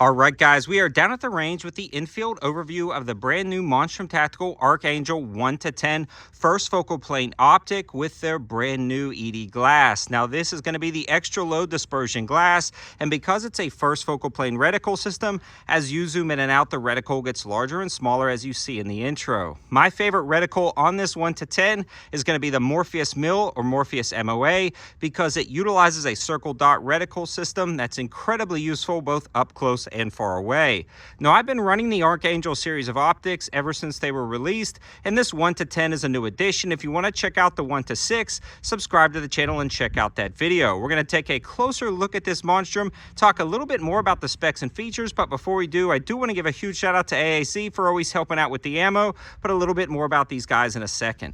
All right, guys, we are down at the range with the infield overview of the brand new Monstrum Tactical Archangel 1-10 first focal plane optic with their brand new ED glass. Now, this is going to be the extra low dispersion glass, and because it's a first focal plane reticle system, as you zoom in and out, the reticle gets larger and smaller as you see in the intro. My favorite reticle on this 1-10 is going to be the Morpheus Mill or Morpheus MOA because it utilizes a circle dot reticle system that's incredibly useful both up close and far away. Now, I've been running the Archangel series of optics ever since they were released, and this 1-10 is a new addition. If you want to check out the 1-6, subscribe to the channel and check out that video. We're going to take a closer look at this Monstrum, talk a little bit more about the specs and features, but before we do, I do want to give a huge shout out to AAC for always helping out with the ammo, but a little bit more about these guys in a second.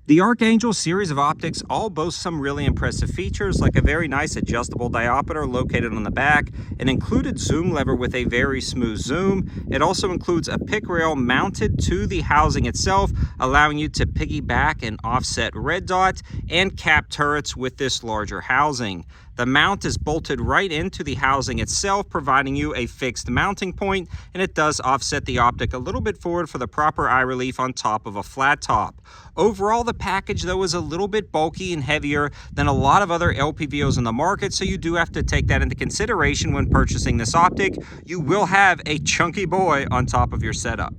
The Archangel series of optics all boast some really impressive features, like a very nice adjustable diopter located on the back, an included zoom lever with a very smooth zoom. It also includes a pick rail mounted to the housing itself, allowing you to piggyback and offset red dot and cap turrets with this larger housing. The mount is bolted right into the housing itself, providing you a fixed mounting point, and it does offset the optic a little bit forward for the proper eye relief on top of a flat top. Overall, the package, though, is a little bit bulky and heavier than a lot of other LPVOs in the market, so you do have to take that into consideration when purchasing this optic. You will have a chunky boy on top of your setup.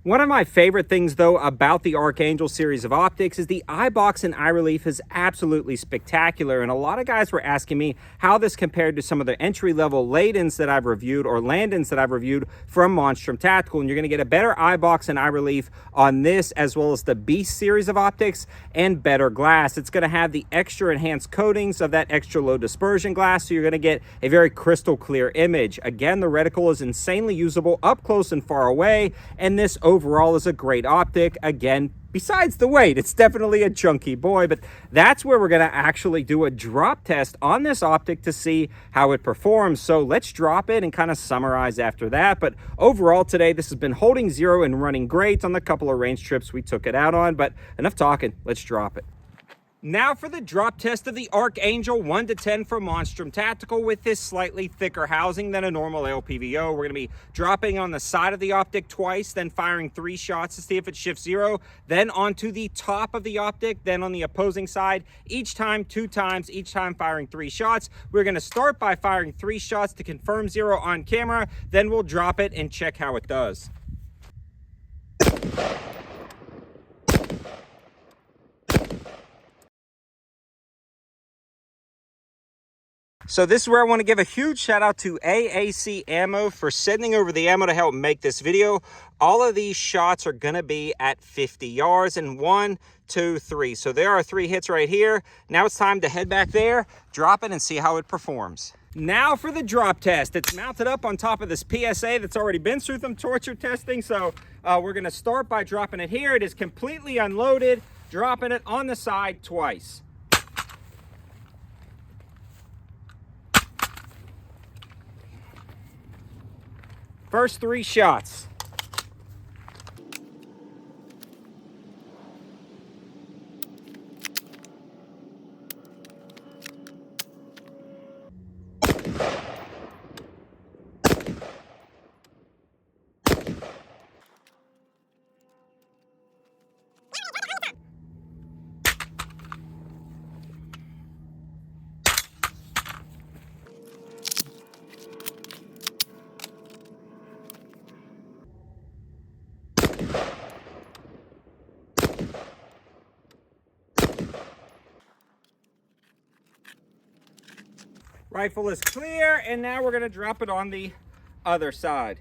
One of my favorite things, though, about the Archangel series of optics is the eye box and eye relief is absolutely spectacular. And a lot of guys were asking me how this compared to some of the entry-level Ladens that I've reviewed or Landons that I've reviewed from Monstrum Tactical. And you're going to get a better eye box and eye relief on this, as well as the Beast series of optics and better glass. It's going to have the extra enhanced coatings of that extra low dispersion glass, so you're going to get a very crystal clear image. Again, the reticle is insanely usable up close and far away, and this overall is a great optic. Again, besides the weight, it's definitely a chunky boy, but that's where we're going to actually do a drop test on this optic to see how it performs. So let's drop it and kind of summarize after that. But overall today, this has been holding zero and running great on the couple of range trips we took it out on. But enough talking, let's drop it. Now for the drop test of the Archangel 1-10 from Monstrum Tactical with this slightly thicker housing than a normal LPVO. We're going to be dropping on the side of the optic twice, then firing 3 shots to see if it shifts 0, then onto the top of the optic, then on the opposing side, each time 2 times, each time firing 3 shots. We're going to start by firing 3 shots to confirm 0 on camera, then we'll drop it and check how it does. So this is where I want to give a huge shout out to AAC Ammo for sending over the ammo to help make this video. All of these shots are going to be at 50 yards and 1, 2, 3. So there are 3 hits right here. Now it's time to head back there, drop it, and see how it performs. Now for the drop test. It's mounted up on top of this PSA that's already been through some torture testing. So we're going to start by dropping it here. It is completely unloaded, dropping it on the side twice. First 3 shots. Rifle is clear, and now we're going to drop it on the other side.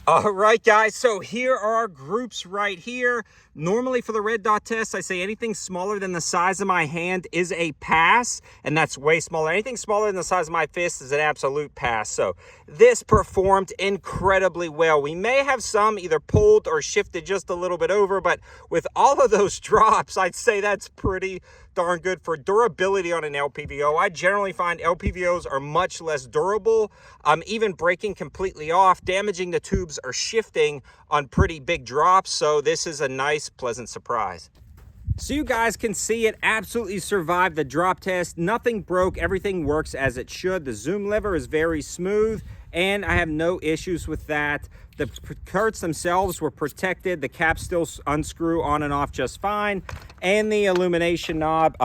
All right, guys, so here are our groups right here. Normally for the red dot test, I say anything smaller than the size of my hand is a pass, and that's way smaller. Anything smaller than the size of my fist is an absolute pass. So this performed incredibly well. We may have some either pulled or shifted just a little bit over, but with all of those drops, I'd say that's pretty darn good for durability on an LPVO. I generally find LPVOs are much less durable, even breaking completely off, damaging the tubes or shifting on pretty big drops. So this is a nice, pleasant surprise. So you guys can see it absolutely survived the drop test. Nothing broke, everything works as it should. The zoom lever is very smooth and I have no issues with that. The curts themselves were protected. The caps still unscrew on and off just fine. And the illumination knob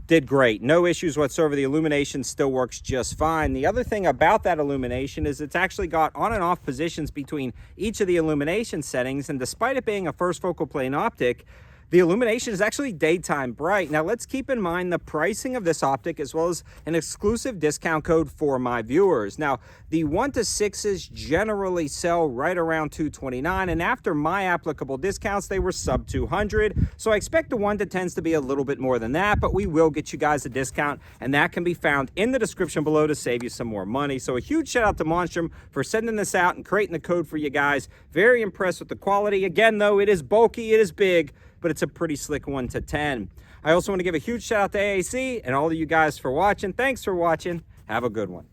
did great. No issues whatsoever. The illumination still works just fine. The other thing about that illumination is it's actually got on and off positions between each of the illumination settings. And despite it being a first focal plane optic, the illumination is actually daytime bright. Now let's keep in mind the pricing of this optic as well as an exclusive discount code for my viewers. Now the 1 to 6s generally sell right around $229, and after my applicable discounts they were sub $200. So I expect the 1 to 10s to be a little bit more than that, but we will get you guys a discount, and that can be found in the description below to save you some more money. So a huge shout out to Monstrum for sending this out and creating the code for you guys. Very impressed with the quality. Again though, it is bulky, it is big, but it's a pretty slick 1 to 10. I also want to give a huge shout out to AAC and all of you guys for watching. Thanks for watching. Have a good one.